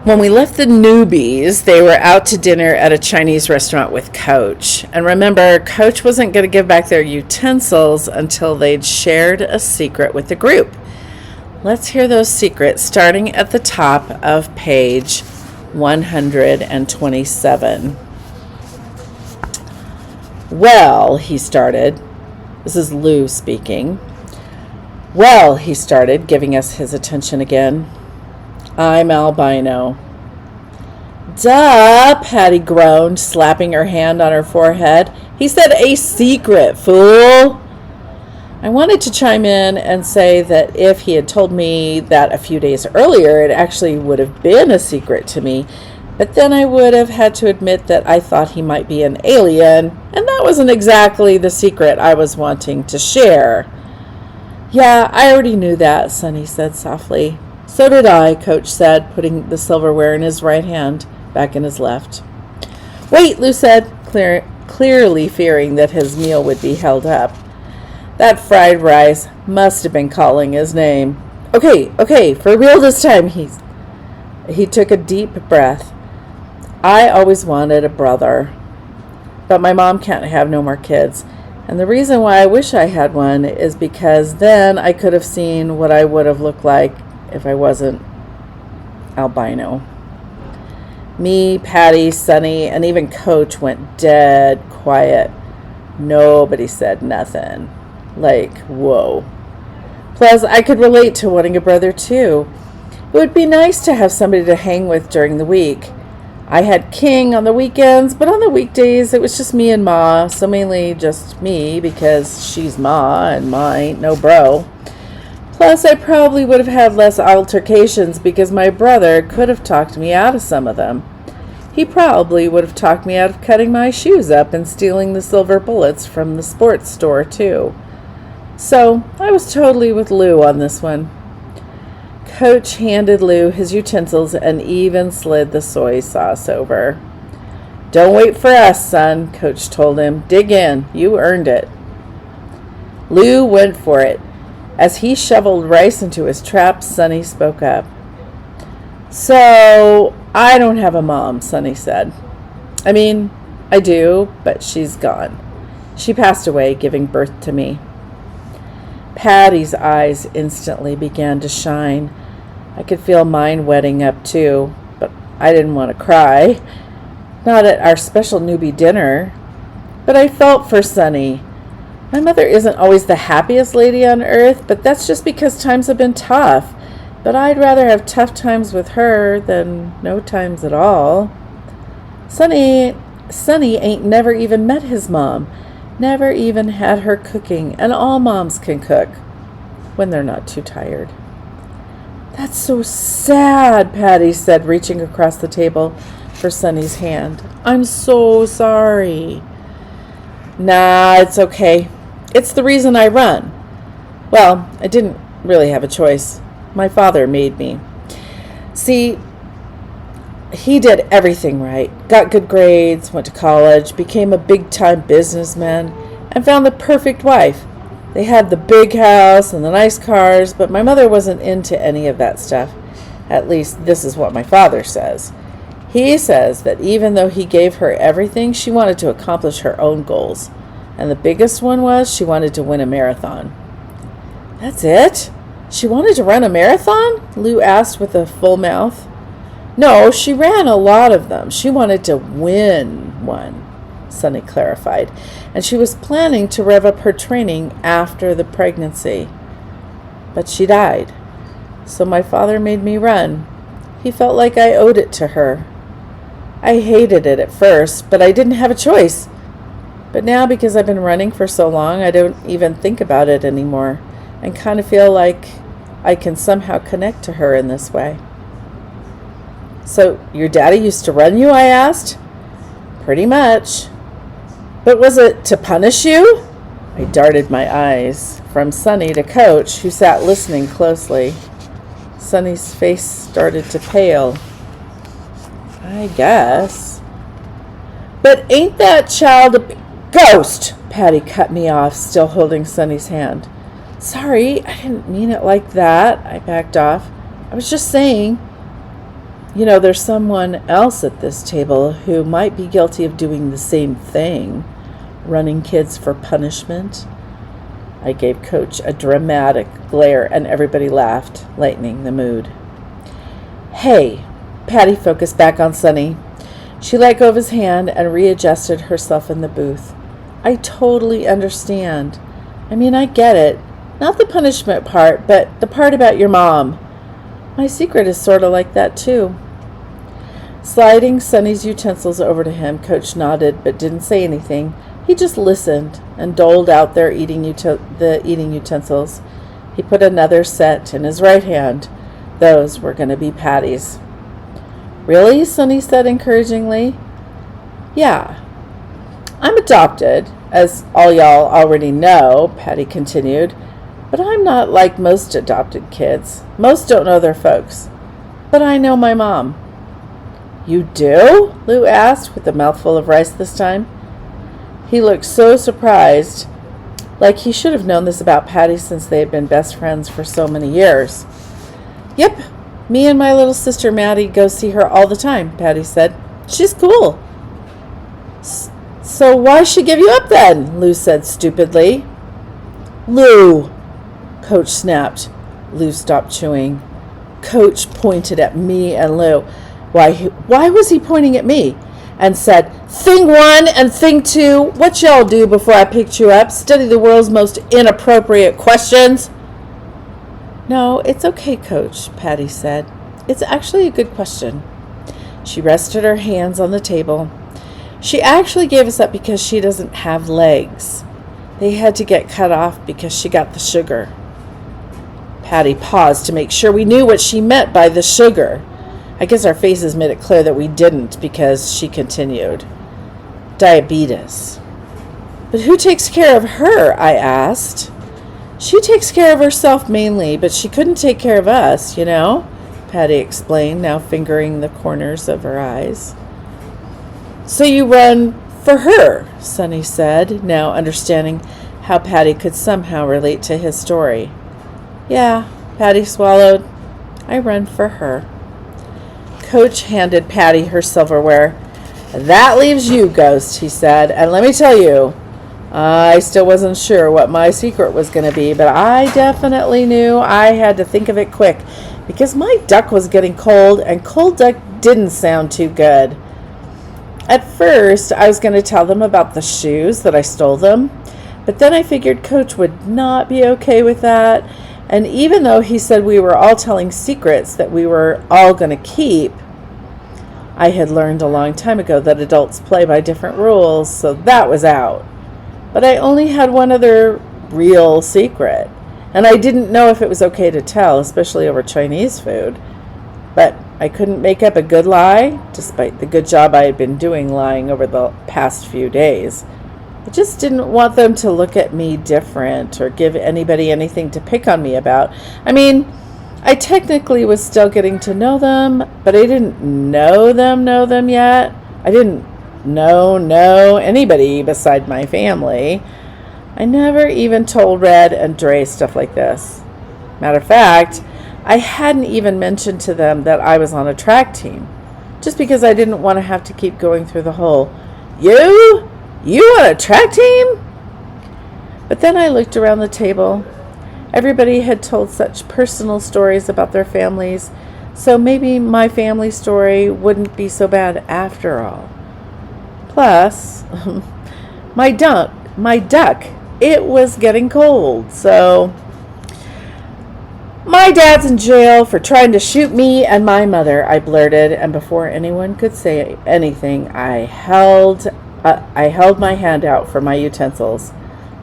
When we left the newbies, they were out to dinner at a Chinese restaurant with Coach. And remember, Coach wasn't going to give back their utensils until they'd shared a secret with the group. Let's hear those secrets starting at the top of page 127. Well, he started. This is Lou speaking. Well, he started, giving us his attention again. I'm albino. Duh, Patty groaned, slapping her hand on her forehead. He said a secret, fool. I wanted to chime in and say that if he had told me that a few days earlier, it actually would have been a secret to me. But then I would have had to admit that I thought he might be an alien, and that wasn't exactly the secret I was wanting to share. Yeah, I already knew that, Sonny said softly. So did I, Coach said, putting the silverware in his right hand back in his left. Wait, Lou said, clearly fearing that his meal would be held up. That fried rice must have been calling his name. Okay, for real this time, he took a deep breath. I always wanted a brother, but my mom can't have no more kids. And the reason why I wish I had one is because then I could have seen what I would have looked like if I wasn't albino. Me, Patty, Sonny, and even Coach went dead quiet. Nobody said nothing. Like, whoa. Plus, I could relate to wanting a brother too. It would be nice to have somebody to hang with during the week. I had King on the weekends, but on the weekdays it was just me and Ma, so mainly just me because she's Ma and Ma ain't no bro. Plus, I probably would have had less altercations because my brother could have talked me out of some of them. He probably would have talked me out of cutting my shoes up and stealing the silver bullets from the sports store, too. So, I was totally with Lou on this one. Coach handed Lou his utensils and even slid the soy sauce over. Don't wait for us, son, Coach told him. Dig in. You earned it. Lou went for it. As he shoveled rice into his trap, Sonny spoke up. So, I don't have a mom, Sonny said. I mean, I do, but she's gone. She passed away, giving birth to me. Patty's eyes instantly began to shine. I could feel mine wetting up too, but I didn't want to cry. Not at our special newbie dinner. But I felt for Sonny. My mother isn't always the happiest lady on earth, but that's just because times have been tough. But I'd rather have tough times with her than no times at all. Sonny ain't never even met his mom. Never even had her cooking, and all moms can cook when they're not too tired. That's so sad, Patty said, reaching across the table for Sonny's hand. I'm so sorry. Nah, it's okay. It's the reason I run. Well, I didn't really have a choice. My father made me. See, he did everything right. Got good grades, went to college, became a big-time businessman, and found the perfect wife. They had the big house and the nice cars, but my mother wasn't into any of that stuff. At least this is what my father says. He says that even though he gave her everything, she wanted to accomplish her own goals. And the biggest one was she wanted to win a marathon. That's it? She wanted to run a marathon? Lou asked with a full mouth. No, she ran a lot of them. She wanted to win one, Sonny clarified. And she was planning to rev up her training after the pregnancy. But she died. So my father made me run. He felt like I owed it to her. I hated it at first, but I didn't have a choice. But now, because I've been running for so long, I don't even think about it anymore and kind of feel like I can somehow connect to her in this way. So, your daddy used to run you, I asked? Pretty much. But was it to punish you? I darted my eyes from Sonny to Coach, who sat listening closely. Sonny's face started to pale. I guess. But ain't that child a ghost? Patty cut me off, still holding Sonny's hand. Sorry, I didn't mean it like that. I backed off. I was just saying. There's someone else at this table who might be guilty of doing the same thing, running kids for punishment. I gave Coach a dramatic glare, and everybody laughed, lightening the mood. Hey, Patty focused back on Sunny. She let go of his hand and readjusted herself in the booth. I totally understand. I get it. Not the punishment part, but the part about your mom. My secret is sort of like that, too. Sliding Sunny's utensils over to him, Coach nodded but didn't say anything. He just listened and doled out the eating utensils. He put another set in his right hand. Those were going to be Patty's. Really? Sunny said encouragingly. Yeah. I'm adopted, as all y'all already know, Patty continued. But I'm not like most adopted kids. Most don't know their folks. But I know my mom. You do? Lou asked, with a mouthful of rice this time. He looked so surprised, like he should have known this about Patty since they had been best friends for so many years. Yep, me and my little sister Maddie go see her all the time, Patty said. She's cool. So why she give you up then? Lou said stupidly. Lou, Coach snapped. Lou stopped chewing. Coach pointed at me and Lou. Why was he pointing at me? And said, Thing 1 and Thing 2, what y'all do before I picked you up? Study the world's most inappropriate questions? No, it's okay, Coach, Patty said. It's actually a good question. She rested her hands on the table. She actually gave us up because she doesn't have legs. They had to get cut off because she got the sugar. Patty paused to make sure we knew what she meant by the sugar. I guess our faces made it clear that we didn't because she continued. Diabetes. But who takes care of her? I asked. She takes care of herself mainly, but she couldn't take care of us, Patty explained, now fingering the corners of her eyes. So you run for her, Sunny said, now understanding how Patty could somehow relate to his story. Yeah, Patty swallowed. I run for her. Coach handed Patty her silverware. That leaves you, Ghost, he said, and let me tell you, I still wasn't sure what my secret was going to be, but I definitely knew I had to think of it quick because my duck was getting cold, and cold duck didn't sound too good. At first, I was going to tell them about the shoes that I stole them, but then I figured Coach would not be okay with that, and even though he said we were all telling secrets that we were all going to keep, I had learned a long time ago that adults play by different rules, so that was out. But I only had one other real secret, and I didn't know if it was okay to tell, especially over Chinese food. But I couldn't make up a good lie, despite the good job I had been doing lying over the past few days. I just didn't want them to look at me different or give anybody anything to pick on me about. I technically was still getting to know them, but I didn't know them yet. I didn't know anybody beside my family. I never even told Red and Dre stuff like this. Matter of fact, I hadn't even mentioned to them that I was on a track team, just because I didn't want to have to keep going through the whole, You on a track team? But then I looked around the table. Everybody had told such personal stories about their families, so maybe my family story wouldn't be so bad after all. Plus, my duck, it was getting cold, so my dad's in jail for trying to shoot me and my mother, I blurted, and before anyone could say anything, I held my hand out for my utensils.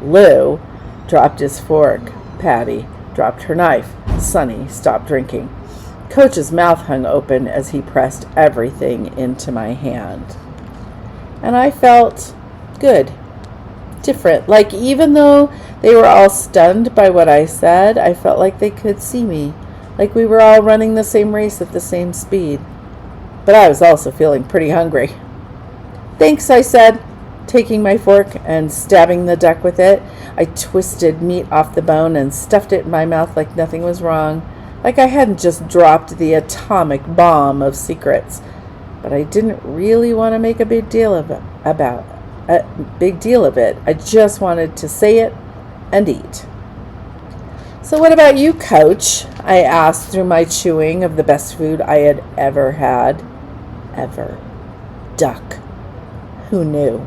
Lou dropped his fork. Patty dropped her knife. Sunny stopped drinking. Coach's mouth hung open as he pressed everything into my hand. And I felt good. Different. Like even though they were all stunned by what I said, I felt like they could see me. Like we were all running the same race at the same speed. But I was also feeling pretty hungry. Thanks, I said, taking my fork and stabbing the duck with it. I twisted meat off the bone and stuffed it in my mouth like nothing was wrong. like I hadn't just dropped the atomic bomb of secrets. But I didn't really want to make a big deal of it. I just wanted to say it and eat. So what about you, Coach? I asked through my chewing of the best food I had ever had. Ever. Duck. Who knew?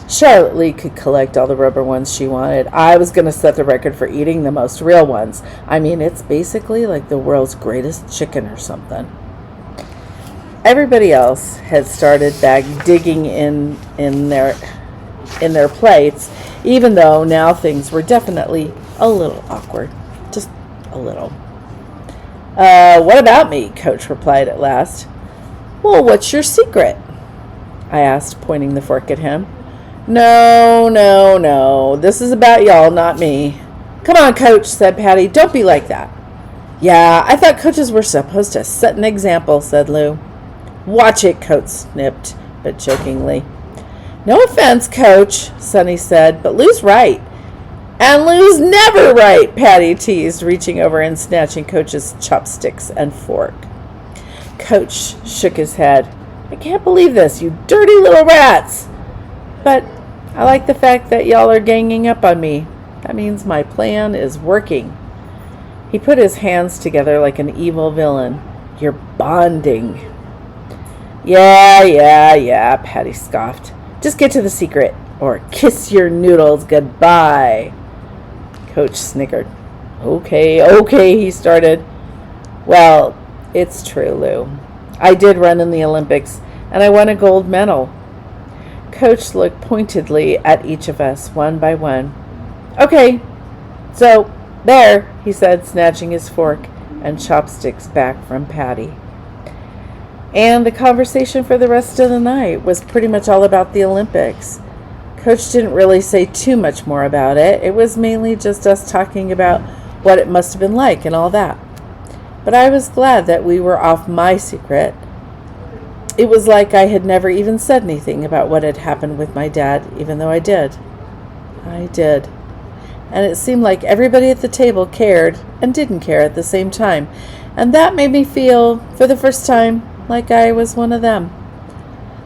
Charlotte Lee could collect all the rubber ones she wanted. I was going to set the record for eating the most real ones. I mean, it's basically like the world's greatest chicken or something. Everybody else had started digging in their plates, even though now things were definitely a little awkward. Just a little. What about me? Coach replied at last. Well, what's your secret? I asked, pointing the fork at him. No. This is about y'all, not me. Come on, Coach, said Patty. Don't be like that. Yeah, I thought coaches were supposed to set an example, said Lou. Watch it, Coach snipped, but jokingly. No offense, Coach, Sonny said, but Lou's right. And Lou's never right, Patty teased, reaching over and snatching Coach's chopsticks and fork. Coach shook his head. I can't believe this, you dirty little rats. But I like the fact that y'all are ganging up on me. That means my plan is working. He put his hands together like an evil villain. You're bonding. Yeah, Patty scoffed. Just get to the secret, or kiss your noodles goodbye. Coach snickered. Okay, he started. Well, it's true, Lou. I did run in the Olympics, and I won a gold medal. Coach looked pointedly at each of us, one by one. Okay, so there, he said, snatching his fork and chopsticks back from Patty. And the conversation for the rest of the night was pretty much all about the Olympics. Coach didn't really say too much more about it. It was mainly just us talking about what it must have been like and all that. But I was glad that we were off my secret. It was like I had never even said anything about what had happened with my dad, even though I did. I did. And it seemed like everybody at the table cared and didn't care at the same time. And that made me feel, for the first time, like I was one of them.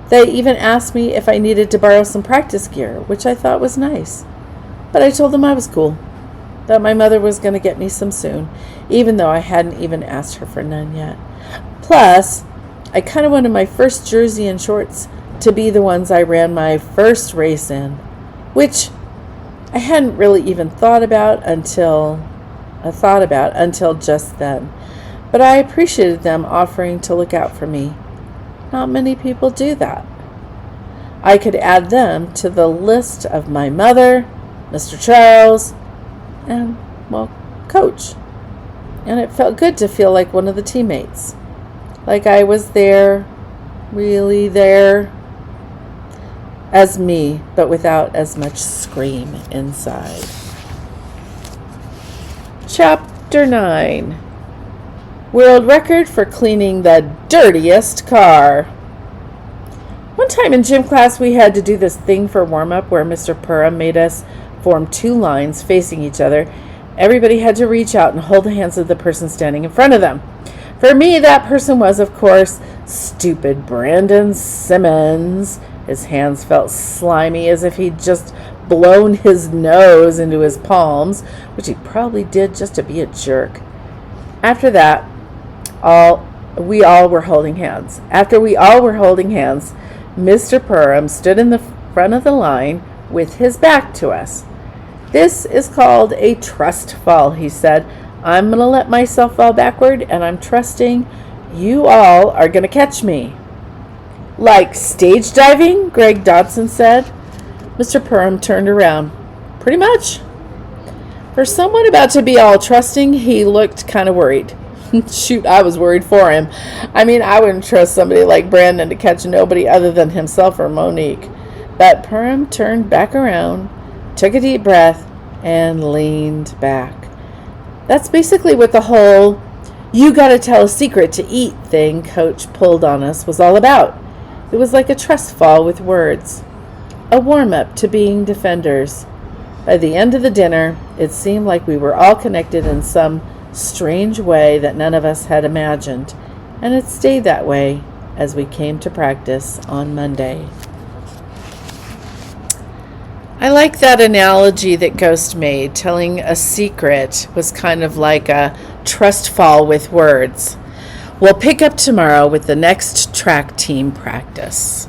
They even asked me if I needed to borrow some practice gear, which I thought was nice. But I told them I was cool, that my mother was going to get me some soon, even though I hadn't even asked her for none yet. Plus, I kind of wanted my first jersey and shorts to be the ones I ran my first race in, which I hadn't really even thought about until just then. But I appreciated them offering to look out for me. Not many people do that. I could add them to the list of my mother, Mr. Charles, and, well, Coach. And it felt good to feel like one of the teammates. Like I was there, really there, as me, but without as much scream inside. Chapter 9. World record for cleaning the dirtiest car. One time in gym class, we had to do this thing for warm-up where Mr. Purra made us form two lines facing each other. Everybody had to reach out and hold the hands of the person standing in front of them. For me, that person was, of course, stupid Brandon Simmons. His hands felt slimy, as if he'd just blown his nose into his palms, which he probably did just to be a jerk. After that, we all were holding hands. After we all were holding hands, Mr. Purra stood in the front of the line with his back to us. This is called a trust fall, he said. I'm going to let myself fall backward, and I'm trusting you all are going to catch me. Like stage diving? Greg Dodson said. Mr. Purra turned around. Pretty much. For someone about to be all trusting, he looked kind of worried. Shoot, I was worried for him. I mean, I wouldn't trust somebody like Brandon to catch nobody other than himself or Monique. But Purra turned back around, took a deep breath, and leaned back. That's basically what the whole "you gotta tell a secret to eat" thing Coach pulled on us was all about. It was like a trust fall with words, a warm-up to being defenders. By the end of the dinner, it seemed like we were all connected in some strange way that none of us had imagined, and it stayed that way as we came to practice on Monday. I like that analogy that Ghost made. Telling a secret was kind of like a trust fall with words. We'll pick up tomorrow with the next track team practice.